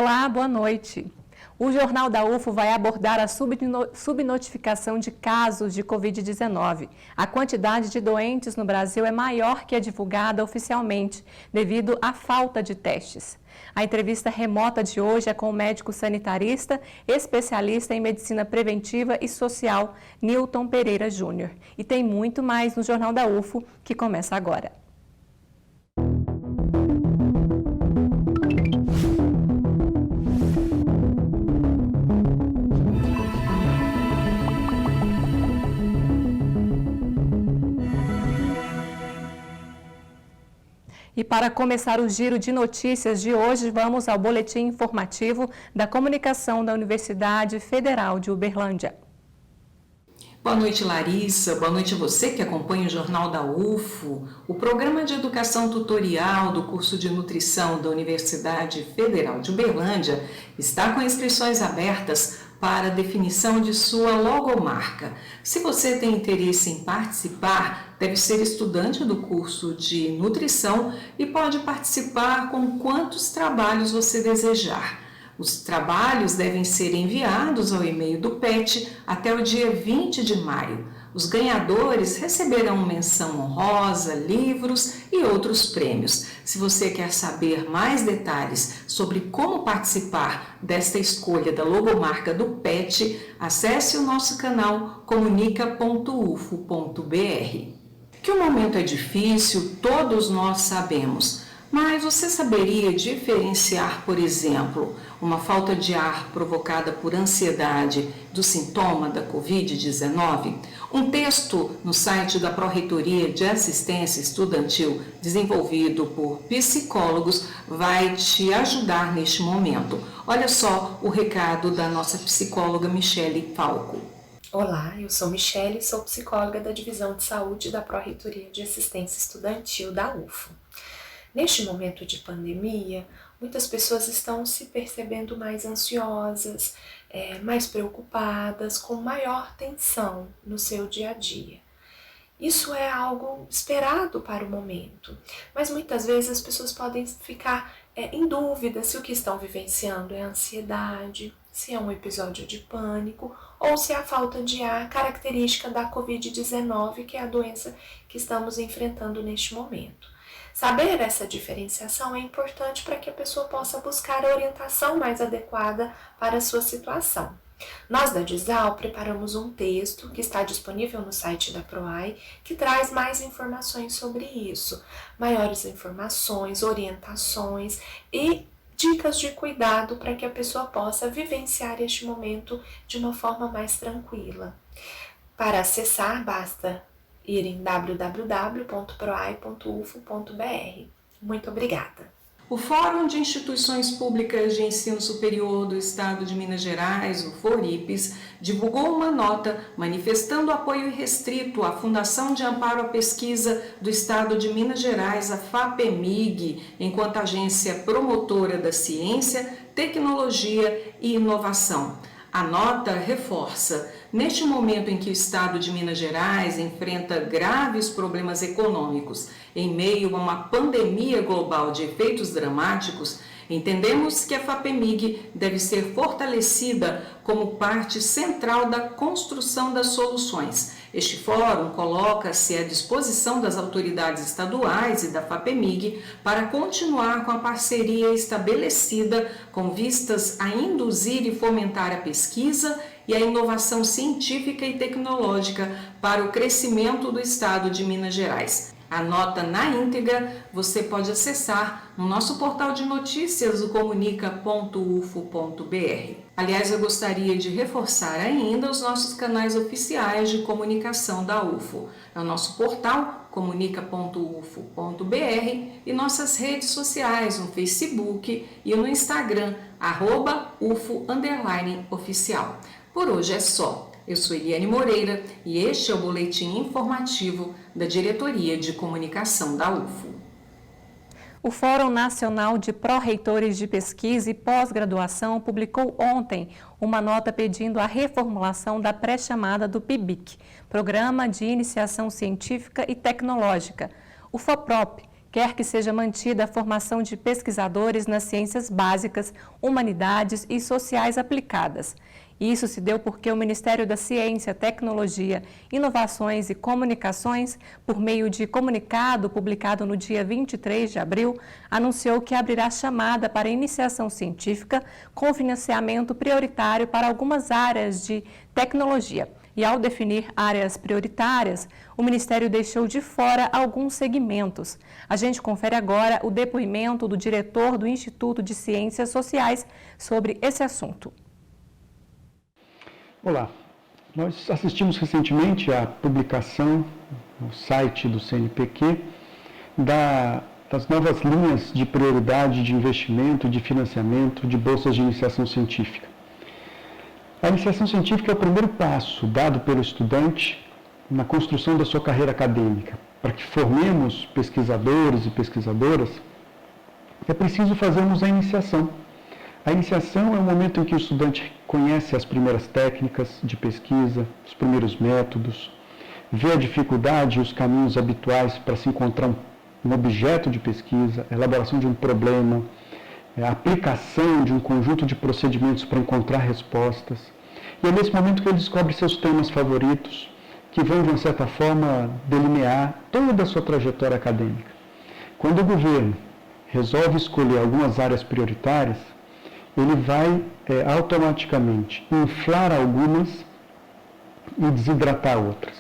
Olá, boa noite. O Jornal da UFO vai abordar a subnotificação de casos de Covid-19. A quantidade de doentes no Brasil é maior que a divulgada oficialmente, devido à falta de testes. A entrevista remota de hoje é com o médico sanitarista, especialista em medicina preventiva e social, Nilton Pereira Júnior. E tem muito mais no Jornal da UFO, que começa agora. E para começar o giro de notícias de hoje, vamos ao boletim informativo da comunicação da Universidade Federal de Uberlândia. Boa noite, Larissa. Boa noite a você que acompanha o Jornal da UFO. O Programa de Educação Tutorial do curso de Nutrição da Universidade Federal de Uberlândia está com inscrições abertas para a definição de sua logomarca. Se você tem interesse em participar, deve ser estudante do curso de nutrição e pode participar com quantos trabalhos você desejar. Os trabalhos devem ser enviados ao e-mail do PET até o dia 20 de maio. Os ganhadores receberão menção honrosa, livros e outros prêmios. Se você quer saber mais detalhes sobre como participar desta escolha da logomarca do PET, acesse o nosso canal comunica.ufo.br. Que o momento é difícil, todos nós sabemos, mas você saberia diferenciar, por exemplo, uma falta de ar provocada por ansiedade do sintoma da Covid-19? Um texto no site da Pró-Reitoria de Assistência Estudantil, desenvolvido por psicólogos, vai te ajudar neste momento. Olha só o recado da nossa psicóloga Michele Falco. Olá, eu sou Michele, sou psicóloga da Divisão de Saúde da Pró-Reitoria de Assistência Estudantil da UFO. Neste momento de pandemia, muitas pessoas estão se percebendo mais ansiosas, mais preocupadas, com maior tensão no seu dia a dia. Isso é algo esperado para o momento, mas muitas vezes as pessoas podem ficar em dúvida se o que estão vivenciando é ansiedade, se é um episódio de pânico ou se é a falta de ar característica da Covid-19, que é a doença que estamos enfrentando neste momento. Saber essa diferenciação é importante para que a pessoa possa buscar a orientação mais adequada para a sua situação. Nós da DISAL preparamos um texto que está disponível no site da PROAI, que traz mais informações sobre isso, maiores informações, orientações e dicas de cuidado para que a pessoa possa vivenciar este momento de uma forma mais tranquila. Para acessar, basta ir em www.proai.ufo.br. Muito obrigada. O Fórum de Instituições Públicas de Ensino Superior do Estado de Minas Gerais, o FORIPES, divulgou uma nota manifestando apoio irrestrito à Fundação de Amparo à Pesquisa do Estado de Minas Gerais, a FAPEMIG, enquanto agência promotora da ciência, tecnologia e inovação. A nota reforça: neste momento em que o Estado de Minas Gerais enfrenta graves problemas econômicos, em meio a uma pandemia global de efeitos dramáticos, entendemos que a FAPEMIG deve ser fortalecida como parte central da construção das soluções. Este fórum coloca-se à disposição das autoridades estaduais e da FAPEMIG para continuar com a parceria estabelecida com vistas a induzir e fomentar a pesquisa e a inovação científica e tecnológica para o crescimento do Estado de Minas Gerais. A nota na íntegra você pode acessar no nosso portal de notícias, o comunica.ufo.br. Aliás, eu gostaria de reforçar ainda os nossos canais oficiais de comunicação da UFO. É o nosso portal, comunica.ufo.br, e nossas redes sociais, no Facebook e no Instagram, @ufo_oficial. Por hoje é só. Eu sou Eliane Moreira e este é o boletim informativo da Diretoria de Comunicação da UFO. O Fórum Nacional de Pró-Reitores de Pesquisa e Pós-Graduação publicou ontem uma nota pedindo a reformulação da pré-chamada do PIBIC, Programa de Iniciação Científica e Tecnológica. O FOPROP, quer que seja mantida a formação de pesquisadores nas ciências básicas, humanidades e sociais aplicadas. Isso se deu porque o Ministério da Ciência, Tecnologia, Inovações e Comunicações, por meio de comunicado publicado no dia 23 de abril, anunciou que abrirá chamada para iniciação científica com financiamento prioritário para algumas áreas de tecnologia. E ao definir áreas prioritárias, o Ministério deixou de fora alguns segmentos. A gente confere agora o depoimento do diretor do Instituto de Ciências Sociais sobre esse assunto. Olá, nós assistimos recentemente à publicação no site do CNPq das novas linhas de prioridade de investimento, de financiamento, de bolsas de iniciação científica. A iniciação científica é o primeiro passo dado pelo estudante na construção da sua carreira acadêmica. Para que formemos pesquisadores e pesquisadoras, é preciso fazermos a iniciação. A iniciação é o momento em que o estudante conhece as primeiras técnicas de pesquisa, os primeiros métodos, vê a dificuldade e os caminhos habituais para se encontrar um objeto de pesquisa, a elaboração de um problema, a aplicação de um conjunto de procedimentos para encontrar respostas. E é nesse momento que ele descobre seus temas favoritos, que vão, de uma certa forma, delinear toda a sua trajetória acadêmica. Quando o governo resolve escolher algumas áreas prioritárias, ele vai automaticamente inflar algumas e desidratar outras.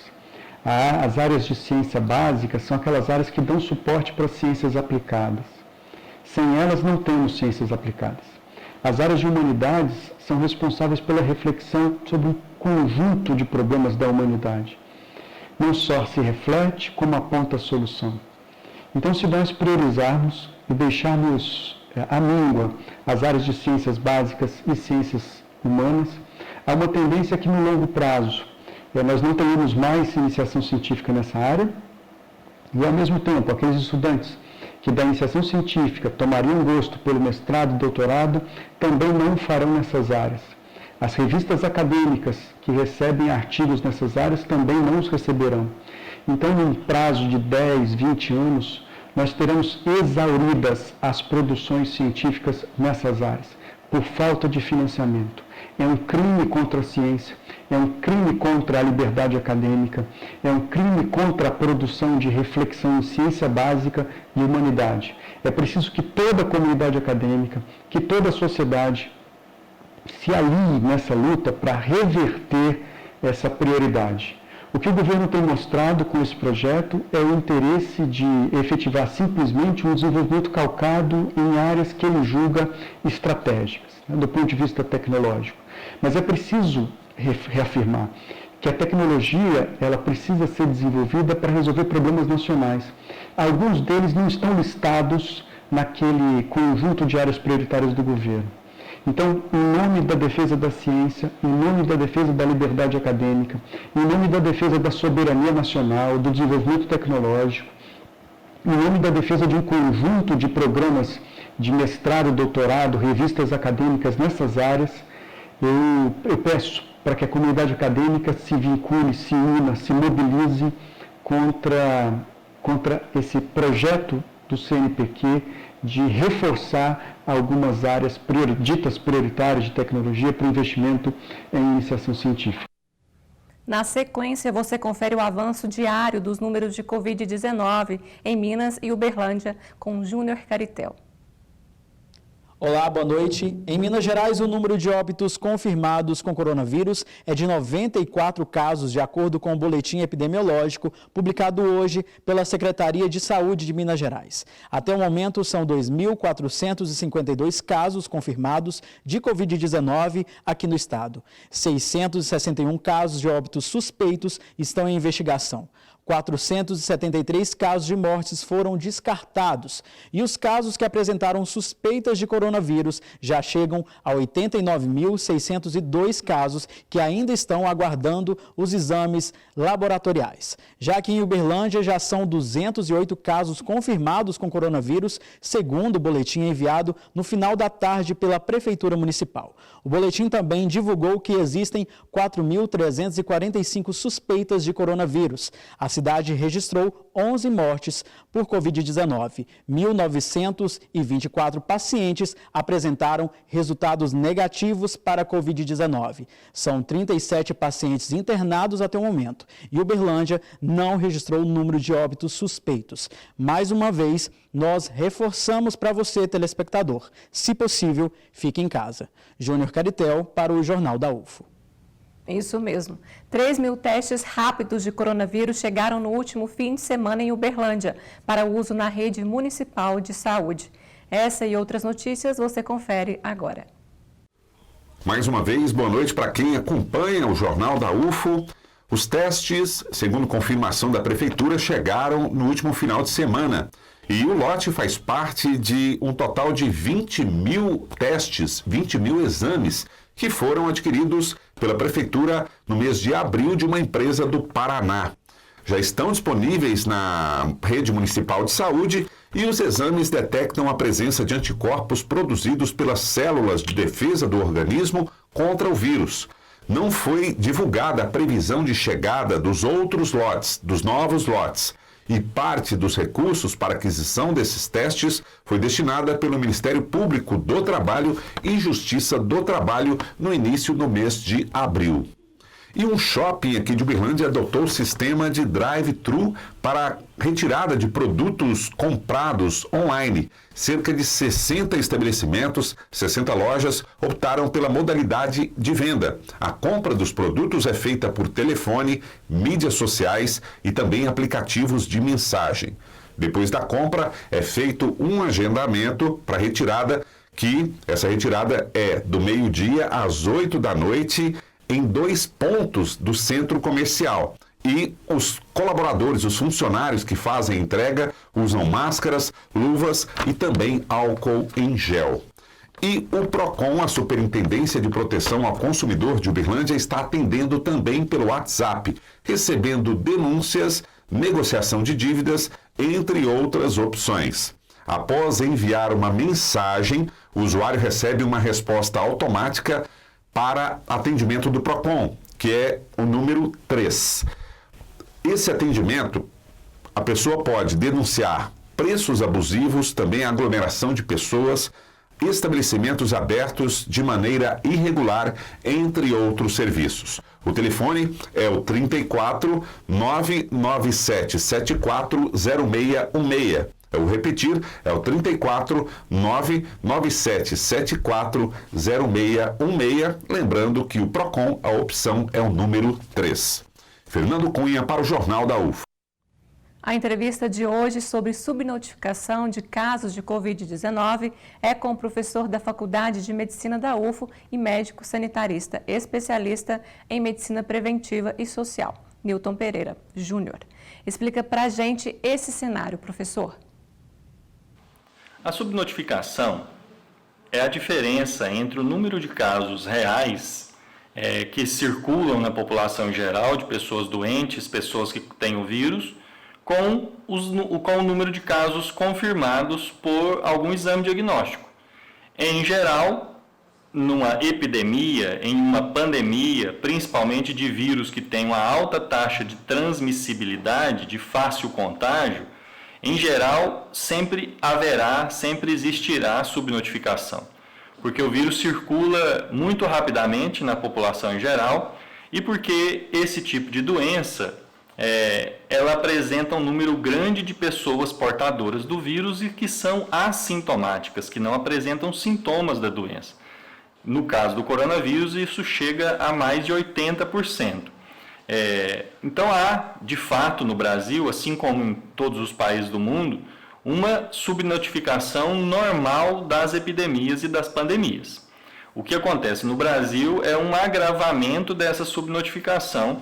As áreas de ciência básica são aquelas áreas que dão suporte para ciências aplicadas. Sem elas não temos ciências aplicadas. As áreas de humanidades são responsáveis pela reflexão sobre um conjunto de problemas da humanidade. Não só se reflete, como aponta a solução. Então, se nós priorizarmos e deixarmos à míngua as áreas de ciências básicas e ciências humanas, há uma tendência que no longo prazo nós não tenhamos mais iniciação científica nessa área e, ao mesmo tempo, aqueles estudantes que da iniciação científica tomariam gosto pelo mestrado e doutorado também não farão nessas áreas. As revistas acadêmicas que recebem artigos nessas áreas também não os receberão. Então, num prazo de 10, 20 anos, nós teremos exauridas as produções científicas nessas áreas, por falta de financiamento. É um crime contra a ciência, é um crime contra a liberdade acadêmica, é um crime contra a produção de reflexão em ciência básica e humanidade. É preciso que toda a comunidade acadêmica, que toda a sociedade se alie nessa luta para reverter essa prioridade. O que o governo tem mostrado com esse projeto é o interesse de efetivar simplesmente um desenvolvimento calcado em áreas que ele julga estratégicas, do ponto de vista tecnológico. Mas é preciso reafirmar que a tecnologia ela precisa ser desenvolvida para resolver problemas nacionais. Alguns deles não estão listados naquele conjunto de áreas prioritárias do governo. Então, em nome da defesa da ciência, em nome da defesa da liberdade acadêmica, em nome da defesa da soberania nacional, do desenvolvimento tecnológico, em nome da defesa de um conjunto de programas de mestrado, doutorado, revistas acadêmicas nessas áreas, eu peço para que a comunidade acadêmica se vincule, se una, se mobilize contra esse projeto do CNPq de reforçar algumas áreas ditas prioritárias de tecnologia para investimento em iniciação científica. Na sequência, você confere o avanço diário dos números de Covid-19 em Minas e Uberlândia com Júnior Caritel. Olá, boa noite. Em Minas Gerais, o número de óbitos confirmados com coronavírus é de 94 casos, de acordo com o boletim epidemiológico publicado hoje pela Secretaria de Saúde de Minas Gerais. Até o momento, são 2.452 casos confirmados de Covid-19 aqui no estado. 661 casos de óbitos suspeitos estão em investigação. 473 casos de mortes foram descartados e os casos que apresentaram suspeitas de coronavírus já chegam a 89.602 casos que ainda estão aguardando os exames laboratoriais. Já que em Uberlândia já são 208 casos confirmados com coronavírus, segundo o boletim enviado no final da tarde pela Prefeitura Municipal. O boletim também divulgou que existem 4.345 suspeitas de coronavírus. As A cidade registrou 11 mortes por Covid-19. 1.924 pacientes apresentaram resultados negativos para a Covid-19. São 37 pacientes internados até o momento. E Uberlândia não registrou o número de óbitos suspeitos. Mais uma vez, nós reforçamos para você, telespectador. Se possível, fique em casa. Júnior Caritel para o Jornal da UFO. Isso mesmo. 3.000 testes rápidos de coronavírus chegaram no último fim de semana em Uberlândia para uso na rede municipal de saúde. Essa e outras notícias você confere agora. Mais uma vez, boa noite para quem acompanha o Jornal da UFO. Os testes, segundo confirmação da Prefeitura, chegaram no último final de semana. E o lote faz parte de um total de 20.000 testes, 20.000 exames que foram adquiridos pela Prefeitura no mês de abril de uma empresa do Paraná. Já estão disponíveis na rede municipal de saúde e os exames detectam a presença de anticorpos produzidos pelas células de defesa do organismo contra o vírus. Não foi divulgada a previsão de chegada dos outros lotes, dos novos lotes. E parte dos recursos para aquisição desses testes foi destinada pelo Ministério Público do Trabalho e Justiça do Trabalho no início do mês de abril. E um shopping aqui de Uberlândia adotou o sistema de drive-thru para retirada de produtos comprados online. Cerca de 60 estabelecimentos, 60 lojas, optaram pela modalidade de venda. A compra dos produtos é feita por telefone, mídias sociais e também aplicativos de mensagem. Depois da compra, é feito um agendamento para retirada, que essa retirada é do meio-dia às 8 da noite, em 2 pontos do centro comercial. E os colaboradores, os funcionários que fazem a entrega, usam máscaras, luvas e também álcool em gel. E o PROCON, a Superintendência de Proteção ao Consumidor de Uberlândia, está atendendo também pelo WhatsApp, recebendo denúncias, negociação de dívidas, entre outras opções. Após enviar uma mensagem, o usuário recebe uma resposta automática para atendimento do PROCON, que é o número 3. Esse atendimento, a pessoa pode denunciar preços abusivos, também aglomeração de pessoas, estabelecimentos abertos de maneira irregular, entre outros serviços. O telefone é o 34 997 74 0616. Eu vou repetir, é o 34 997 74 0616. Lembrando que o PROCON, a opção é o número 3. Fernando Cunha para o Jornal da UFO. A entrevista de hoje sobre subnotificação de casos de Covid-19 é com o professor da Faculdade de Medicina da UFO e médico sanitarista, especialista em medicina preventiva e social, Newton Pereira Júnior. Explica pra gente esse cenário, professor. A subnotificação é a diferença entre o número de casos reais que circulam na população em geral, de pessoas doentes, pessoas que têm o vírus, com o número de casos confirmados por algum exame diagnóstico. Em geral, numa epidemia, em uma pandemia, principalmente de vírus que tem uma alta taxa de transmissibilidade, de fácil contágio, em geral, sempre existirá subnotificação, porque o vírus circula muito rapidamente na população em geral e porque esse tipo de doença, ela apresenta um número grande de pessoas portadoras do vírus e que são assintomáticas, que não apresentam sintomas da doença. No caso do coronavírus, isso chega a mais de 80%. Então há, de fato, no Brasil, assim como em todos os países do mundo, uma subnotificação normal das epidemias e das pandemias. O que acontece no Brasil é um agravamento dessa subnotificação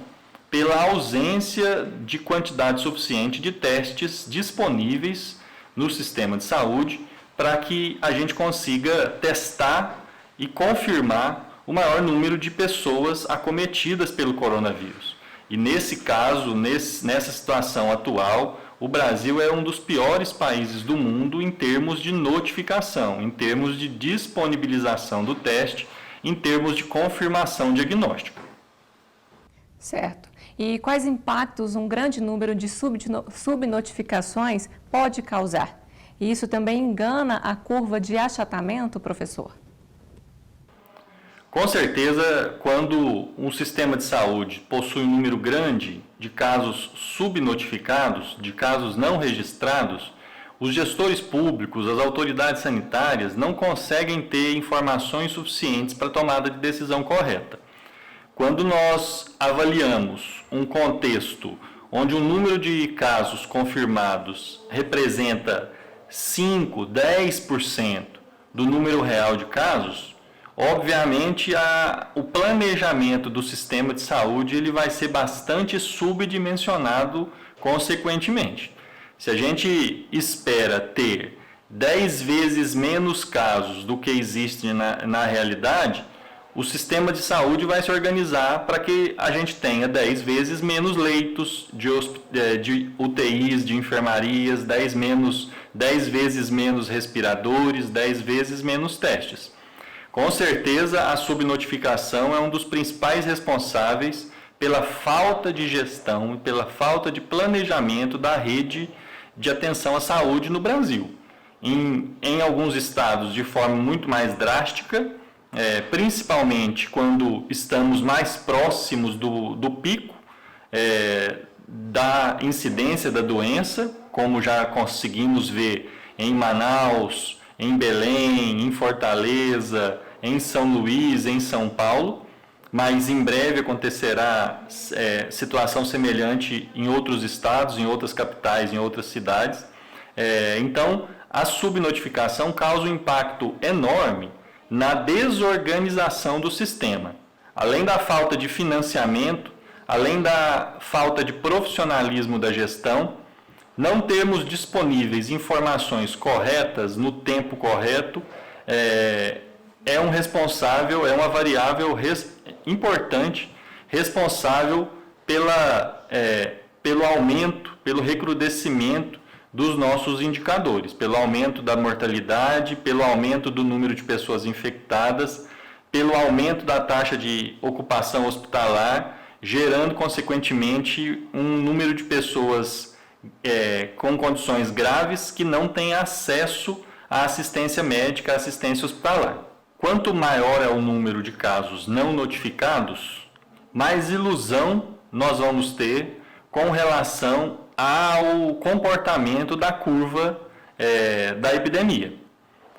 pela ausência de quantidade suficiente de testes disponíveis no sistema de saúde para que a gente consiga testar e confirmar o maior número de pessoas acometidas pelo coronavírus. E nesse caso, nessa situação atual, o Brasil é um dos piores países do mundo em termos de notificação, em termos de disponibilização do teste, em termos de confirmação diagnóstica. Certo. E quais impactos um grande número de subnotificações pode causar? E isso também engana a curva de achatamento, professor? Com certeza, quando um sistema de saúde possui um número grande de casos subnotificados, de casos não registrados, os gestores públicos, as autoridades sanitárias não conseguem ter informações suficientes para a tomada de decisão correta. Quando nós avaliamos um contexto onde o número de casos confirmados representa 5, 10% do número real de casos, obviamente o planejamento do sistema de saúde ele vai ser bastante subdimensionado consequentemente. Se a gente espera ter 10 vezes menos casos do que existe na realidade, o sistema de saúde vai se organizar para que a gente tenha 10 vezes menos leitos de UTIs, de enfermarias, 10 vezes menos respiradores, 10 vezes menos testes. Com certeza, a subnotificação é um dos principais responsáveis pela falta de gestão e pela falta de planejamento da rede de atenção à saúde no Brasil. Em alguns estados, de forma muito mais drástica, principalmente quando estamos mais próximos do pico da incidência da doença, como já conseguimos ver em Manaus, em Belém, em Fortaleza, em São Luís, em São Paulo, mas em breve acontecerá situação semelhante em outros estados, em outras capitais, em outras cidades. Então, a subnotificação causa um impacto enorme na desorganização do sistema. Além da falta de financiamento, além da falta de profissionalismo da gestão, não termos disponíveis informações corretas no tempo correto é uma variável importante responsável pelo aumento, pelo recrudescimento dos nossos indicadores, pelo aumento da mortalidade, pelo aumento do número de pessoas infectadas, pelo aumento da taxa de ocupação hospitalar, gerando, consequentemente, um número de pessoas com condições graves que não têm acesso à assistência médica, à assistência hospitalar. Quanto maior é o número de casos não notificados, mais ilusão nós vamos ter com relação ao comportamento da curva da epidemia.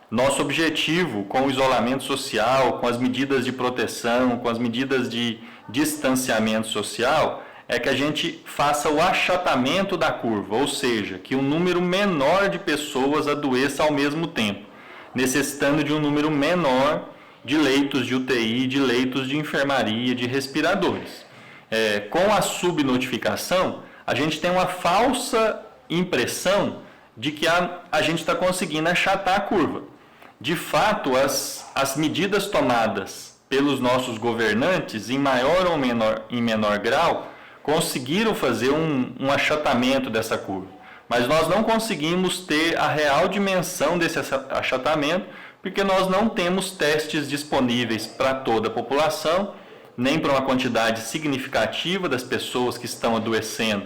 Nosso objetivo com o isolamento social, com as medidas de proteção, com as medidas de distanciamento social, é que a gente faça o achatamento da curva, ou seja, que um número menor de pessoas adoeça ao mesmo tempo, necessitando de um número menor de leitos de UTI, de leitos de enfermaria, de respiradores. Com a subnotificação, a gente tem uma falsa impressão de que a gente está conseguindo achatar a curva. De fato, as medidas tomadas pelos nossos governantes, em maior ou menor grau, conseguiram fazer um achatamento dessa curva. Mas nós não conseguimos ter a real dimensão desse achatamento, porque nós não temos testes disponíveis para toda a população, nem para uma quantidade significativa das pessoas que estão adoecendo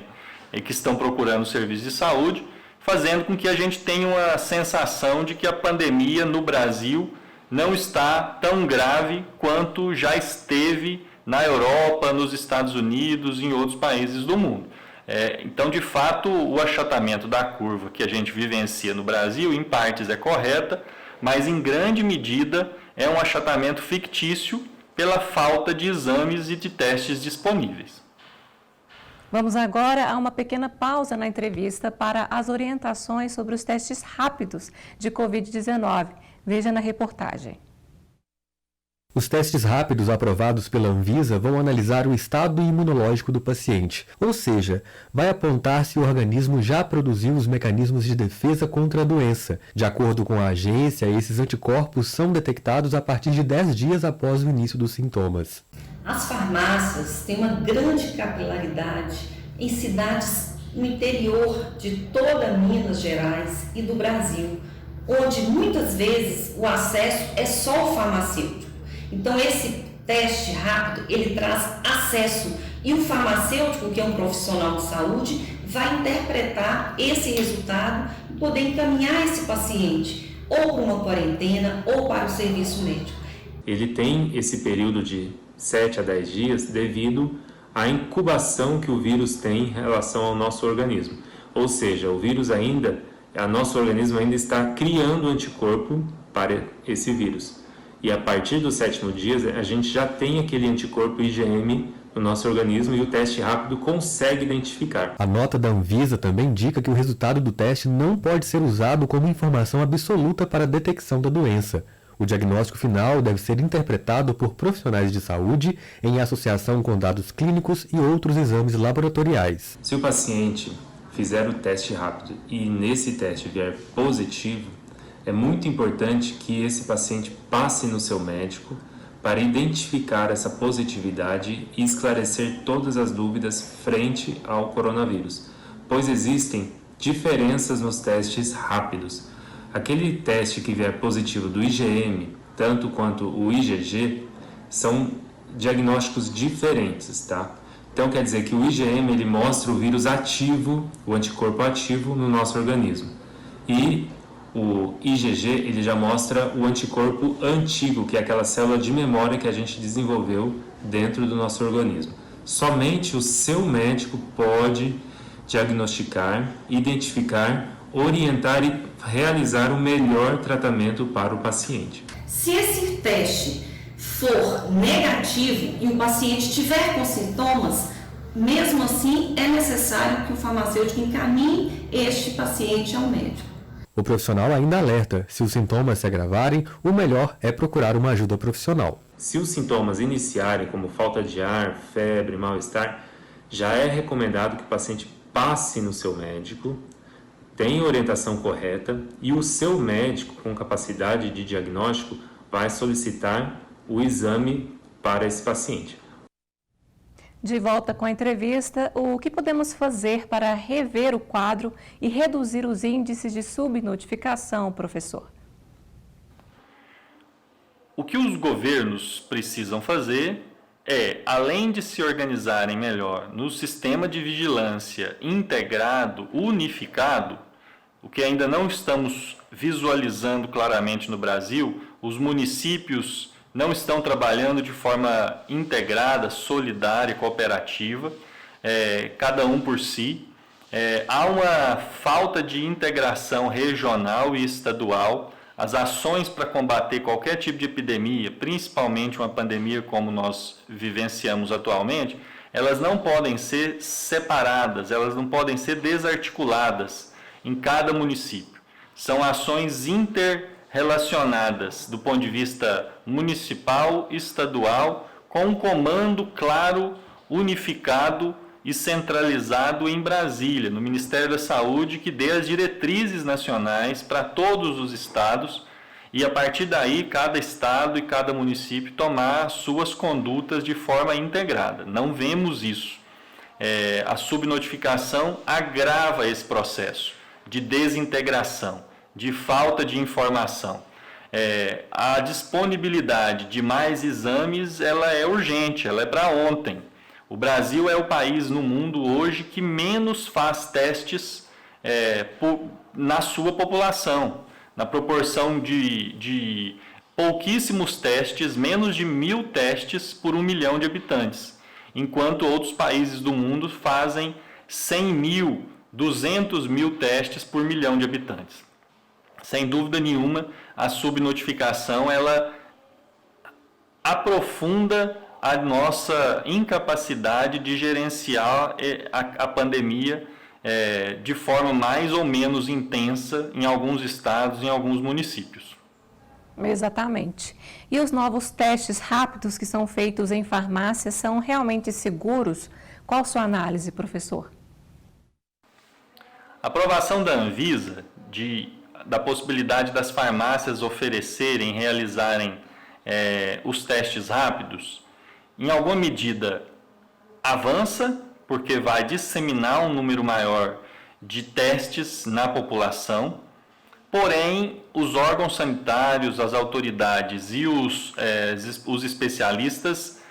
e que estão procurando serviços de saúde, fazendo com que a gente tenha uma sensação de que a pandemia no Brasil não está tão grave quanto já esteve na Europa, nos Estados Unidos e em outros países do mundo. Então, de fato, o achatamento da curva que a gente vivencia no Brasil, em partes é correta, mas em grande medida é um achatamento fictício pela falta de exames e de testes disponíveis. Vamos agora a uma pequena pausa na entrevista para as orientações sobre os testes rápidos de Covid-19. Veja na reportagem. Os testes rápidos aprovados pela Anvisa vão analisar o estado imunológico do paciente, ou seja, vai apontar se o organismo já produziu os mecanismos de defesa contra a doença. De acordo com a agência, esses anticorpos são detectados a partir de 10 dias após o início dos sintomas. As farmácias têm uma grande capilaridade em cidades no interior de toda Minas Gerais e do Brasil, onde muitas vezes o acesso é só o farmacêutico. Então esse teste rápido, ele traz acesso E o farmacêutico, que é um profissional de saúde, vai interpretar esse resultado e poder encaminhar esse paciente ou para uma quarentena ou para o serviço médico. Ele tem esse período de 7 a 10 dias devido à incubação que o vírus tem em relação ao nosso organismo. Ou seja, o vírus nosso organismo ainda está criando anticorpo para esse vírus. E a partir do 7º dia, a gente já tem aquele anticorpo IgM no nosso organismo e o teste rápido consegue identificar. A nota da Anvisa também indica que o resultado do teste não pode ser usado como informação absoluta para a detecção da doença. O diagnóstico final deve ser interpretado por profissionais de saúde em associação com dados clínicos e outros exames laboratoriais. Se o paciente fizer o teste rápido e nesse teste vier positivo, é muito importante que esse paciente passe no seu médico para identificar essa positividade e esclarecer todas as dúvidas frente ao coronavírus, pois existem diferenças nos testes rápidos. Aquele teste que vier positivo do IgM, tanto quanto o IgG, são diagnósticos diferentes, tá? Então quer dizer que o IgM ele mostra o vírus ativo, o anticorpo ativo no nosso organismo. E o IgG ele já mostra o anticorpo antigo, que é aquela célula de memória que a gente desenvolveu dentro do nosso organismo. Somente o seu médico pode diagnosticar, identificar, orientar e realizar o melhor tratamento para o paciente. Se esse teste for negativo e o paciente tiver com sintomas, mesmo assim é necessário que o farmacêutico encaminhe este paciente ao médico. O profissional ainda alerta: se os sintomas se agravarem, o melhor é procurar uma ajuda profissional. Se os sintomas iniciarem, como falta de ar, febre, mal-estar, já é recomendado que o paciente passe no seu médico, tenha orientação correta e o seu médico, com capacidade de diagnóstico, vai solicitar o exame para esse paciente. De volta com a entrevista, o que podemos fazer para rever o quadro e reduzir os índices de subnotificação, professor? O que os governos precisam fazer é, além de se organizarem melhor no sistema de vigilância integrado, unificado, o que ainda não estamos visualizando claramente no Brasil, os municípios não estão trabalhando de forma integrada, solidária, cooperativa, cada um por si. Há uma falta de integração regional e estadual. As ações para combater qualquer tipo de epidemia, principalmente uma pandemia como nós vivenciamos atualmente, elas não podem ser separadas, elas não podem ser desarticuladas em cada município. São ações interrelacionadas do ponto de vista municipal, estadual, com um comando claro, unificado e centralizado em Brasília, no Ministério da Saúde, que dê as diretrizes nacionais para todos os estados e, a partir daí, cada estado e cada município tomar suas condutas de forma integrada. Não vemos isso. A subnotificação agrava esse processo de desintegração, de falta de informação. A disponibilidade de mais exames ela é urgente, ela é para ontem. O Brasil é o país no mundo hoje que menos faz testes na sua população, na proporção de pouquíssimos testes, menos de 1.000 testes por 1 milhão de habitantes, enquanto outros países do mundo fazem 100.000, 200.000 testes por 1 milhão de habitantes. Sem dúvida nenhuma, a subnotificação ela aprofunda a nossa incapacidade de gerenciar a pandemia de forma mais ou menos intensa em alguns estados, em alguns municípios. Exatamente. E os novos testes rápidos que são feitos em farmácias são realmente seguros? Qual a sua análise, professor? A aprovação da Anvisa da possibilidade das farmácias oferecerem, realizarem os testes rápidos, em alguma medida avança, porque vai disseminar um número maior de testes na população, porém os órgãos sanitários, as autoridades e os especialistas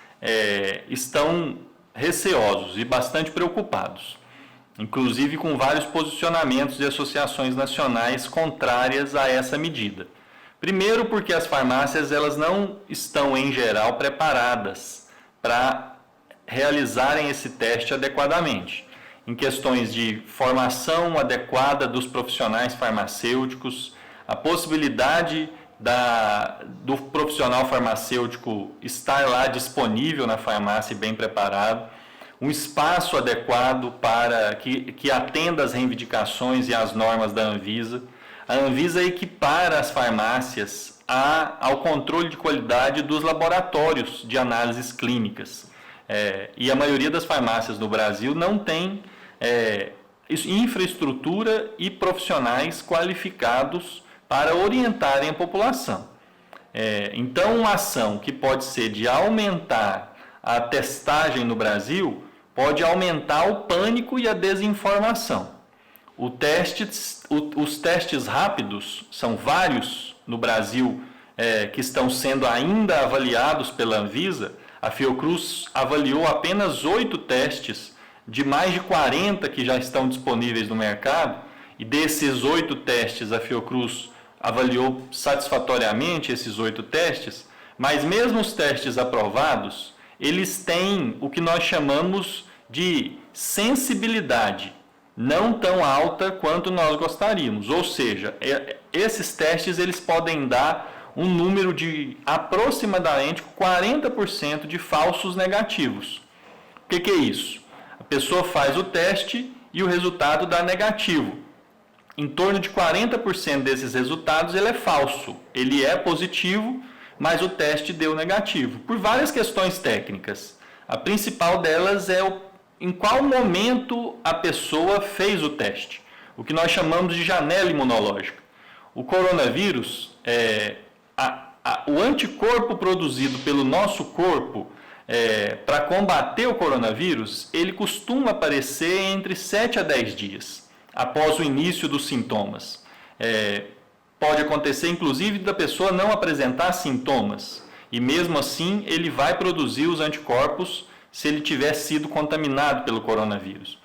estão receosos e bastante preocupados, inclusive com vários posicionamentos de associações nacionais contrárias a essa medida. Primeiro, porque as farmácias elas não estão, em geral, preparadas para realizarem esse teste adequadamente, em questões de formação adequada dos profissionais farmacêuticos, a possibilidade do profissional farmacêutico estar lá disponível na farmácia e bem preparado, um espaço adequado para que atenda às reivindicações e às normas da Anvisa. A Anvisa equipara as farmácias ao controle de qualidade dos laboratórios de análises clínicas. E a maioria das farmácias no Brasil não tem infraestrutura e profissionais qualificados para orientarem a população. Então, uma ação que pode ser de aumentar a testagem no Brasil pode aumentar o pânico e a desinformação. Os testes rápidos, são vários no Brasil que estão sendo ainda avaliados pela Anvisa. A Fiocruz avaliou apenas 8 testes de mais de 40 que já estão disponíveis no mercado, e desses 8 testes a Fiocruz avaliou satisfatoriamente esses 8 testes, mas mesmo os testes aprovados, eles têm o que nós chamamos de sensibilidade não tão alta quanto nós gostaríamos, ou seja, esses testes eles podem dar um número de aproximadamente 40% de falsos negativos. O que é isso? A pessoa faz o teste e o resultado dá negativo. Em torno de 40% desses resultados ele é falso, ele é positivo, mas o teste deu negativo, por várias questões técnicas. A principal delas é em qual momento a pessoa fez o teste, o que nós chamamos de janela imunológica. O coronavírus, o anticorpo produzido pelo nosso corpo para combater o coronavírus, ele costuma aparecer entre 7 a 10 dias após o início dos sintomas. Pode acontecer, inclusive, da pessoa não apresentar sintomas, e mesmo assim ele vai produzir os anticorpos se ele tiver sido contaminado pelo coronavírus.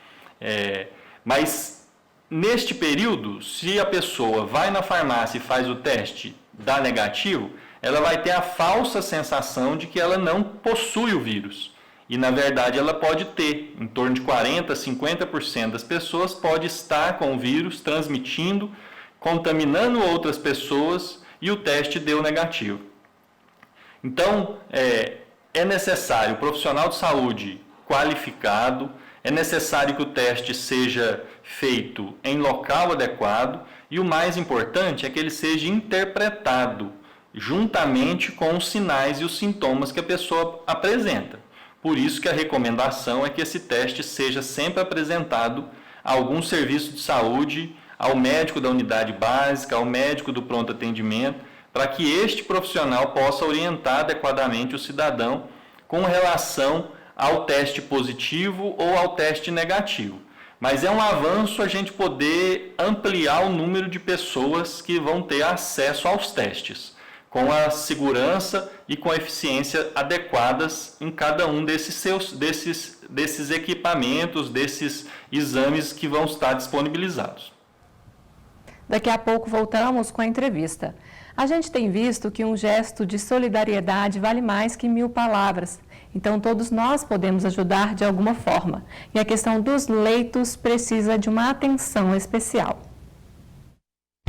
Mas, neste período, se a pessoa vai na farmácia e faz o teste, dá negativo, ela vai ter a falsa sensação de que ela não possui o vírus. E, na verdade, ela pode ter. Em torno de 40% a 50% das pessoas pode estar com o vírus, transmitindo, contaminando outras pessoas, e o teste deu negativo. Então, é necessário o profissional de saúde qualificado, é necessário que o teste seja feito em local adequado, e o mais importante é que ele seja interpretado juntamente com os sinais e os sintomas que a pessoa apresenta. Por isso que a recomendação é que esse teste seja sempre apresentado a algum serviço de saúde, ao médico da unidade básica, ao médico do pronto atendimento, para que este profissional possa orientar adequadamente o cidadão com relação ao teste positivo ou ao teste negativo. Mas é um avanço a gente poder ampliar o número de pessoas que vão ter acesso aos testes, com a segurança e com a eficiência adequadas em cada um desses equipamentos, desses exames que vão estar disponibilizados. Daqui a pouco voltamos com a entrevista. A gente tem visto que um gesto de solidariedade vale mais que 1000 palavras. Então, todos nós podemos ajudar de alguma forma. E a questão dos leitos precisa de uma atenção especial.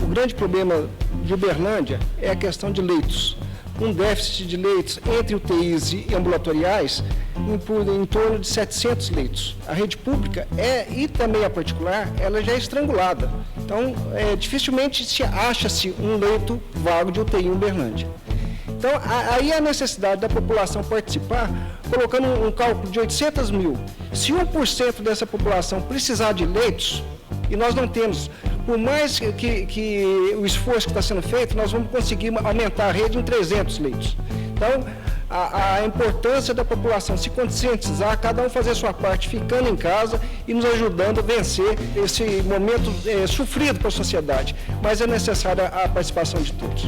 O grande problema de Uberlândia é a questão de leitos. Um déficit de leitos entre UTIs e ambulatoriais em torno de 700 leitos. A rede pública e também a particular, ela já é estrangulada. Então, dificilmente se acha-se um leito vago de UTI em Uberlândia. Então, aí a necessidade da população participar, colocando um cálculo de 800 mil. Se 1% dessa população precisar de leitos, e nós não temos, por mais que o esforço que está sendo feito, nós vamos conseguir aumentar a rede em 300 leitos. Então, a importância da população se conscientizar, cada um fazer a sua parte, ficando em casa e nos ajudando a vencer esse momento sofrido para a sociedade. Mas é necessária a participação de todos.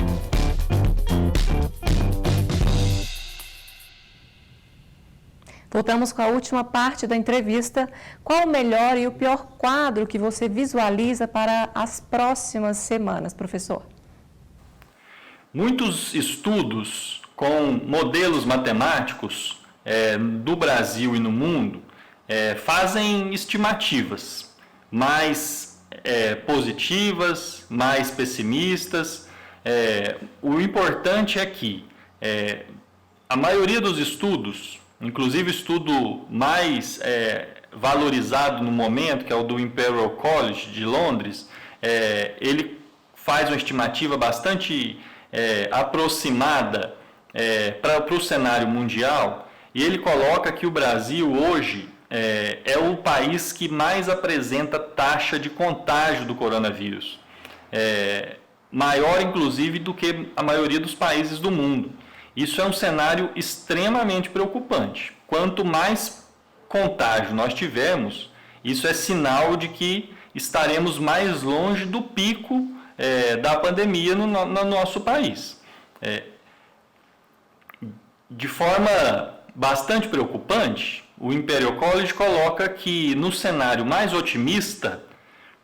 Voltamos com a última parte da entrevista. Qual o melhor e o pior quadro que você visualiza para as próximas semanas, professor? Muitos estudos com modelos matemáticos do Brasil e no mundo fazem estimativas mais positivas, mais pessimistas. O importante é que a maioria dos estudos, inclusive o estudo mais valorizado no momento, que é o do Imperial College de Londres, ele faz uma estimativa bastante aproximada para o cenário mundial, e ele coloca que o Brasil hoje é o país que mais apresenta taxa de contágio do coronavírus, maior inclusive do que a maioria dos países do mundo. Isso é um cenário extremamente preocupante. Quanto mais contágio nós tivermos, isso é sinal de que estaremos mais longe do pico da pandemia no nosso país. De forma bastante preocupante, o Imperial College coloca que no cenário mais otimista,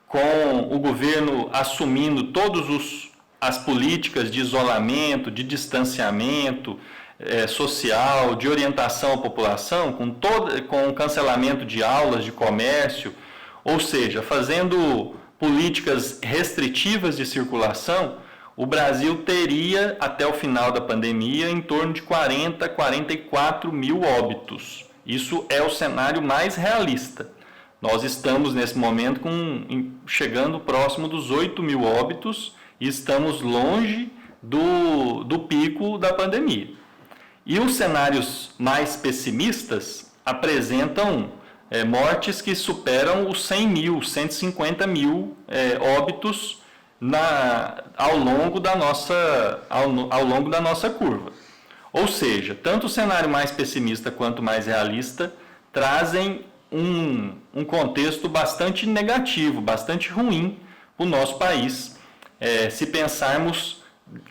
com o governo assumindo todas as políticas de isolamento, de distanciamento social, de orientação à população, com o cancelamento de aulas, de comércio, ou seja, fazendo políticas restritivas de circulação, o Brasil teria, até o final da pandemia, em torno de 40, 44 mil óbitos. Isso é o cenário mais realista. Nós estamos, nesse momento, chegando próximo dos 8 mil óbitos e estamos longe do pico da pandemia. E os cenários mais pessimistas apresentam mortes que superam os 100 mil, 150 mil óbitos ao longo da nossa curva. Ou seja, tanto o cenário mais pessimista quanto mais realista trazem um contexto bastante negativo, bastante ruim para o nosso país, se pensarmos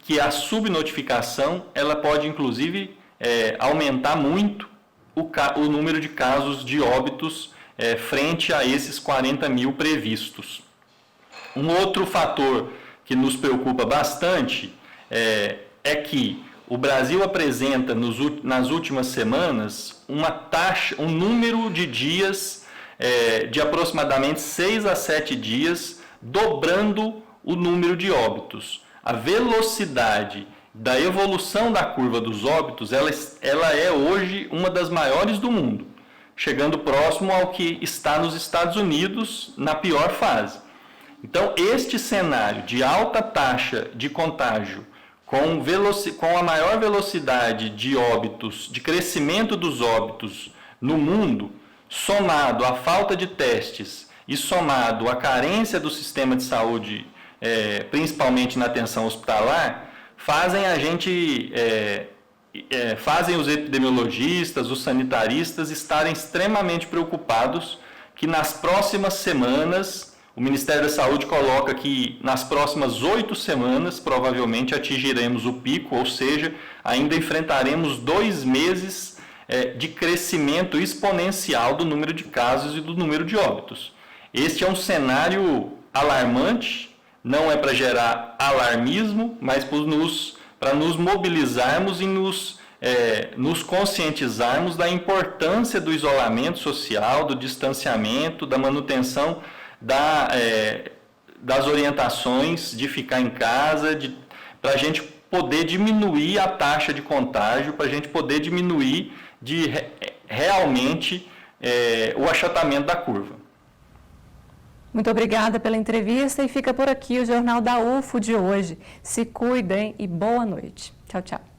que a subnotificação ela pode inclusive aumentar muito o número de casos de óbitos frente a esses 40 mil previstos. Um outro fator que nos preocupa bastante é que o Brasil apresenta nas últimas semanas um número de dias de aproximadamente 6 a 7 dias, dobrando o número de óbitos. A velocidade da evolução da curva dos óbitos, ela é hoje uma das maiores do mundo, chegando próximo ao que está nos Estados Unidos na pior fase. Então, este cenário de alta taxa de contágio, com a maior velocidade de óbitos, de crescimento dos óbitos no mundo, somado à falta de testes e somado à carência do sistema de saúde, principalmente na atenção hospitalar, fazem os epidemiologistas, os sanitaristas estarem extremamente preocupados que nas próximas semanas, o Ministério da Saúde coloca que nas próximas 8 semanas provavelmente atingiremos o pico, ou seja, ainda enfrentaremos 2 meses de crescimento exponencial do número de casos e do número de óbitos. Este é um cenário alarmante, não é para gerar alarmismo, mas para nos mobilizarmos e nos conscientizarmos da importância do isolamento social, do distanciamento, da manutenção das orientações de ficar em casa, para a gente poder diminuir a taxa de contágio, para a gente poder diminuir realmente o achatamento da curva. Muito obrigada pela entrevista e fica por aqui o Jornal da UFO de hoje. Se cuidem e boa noite. Tchau, tchau.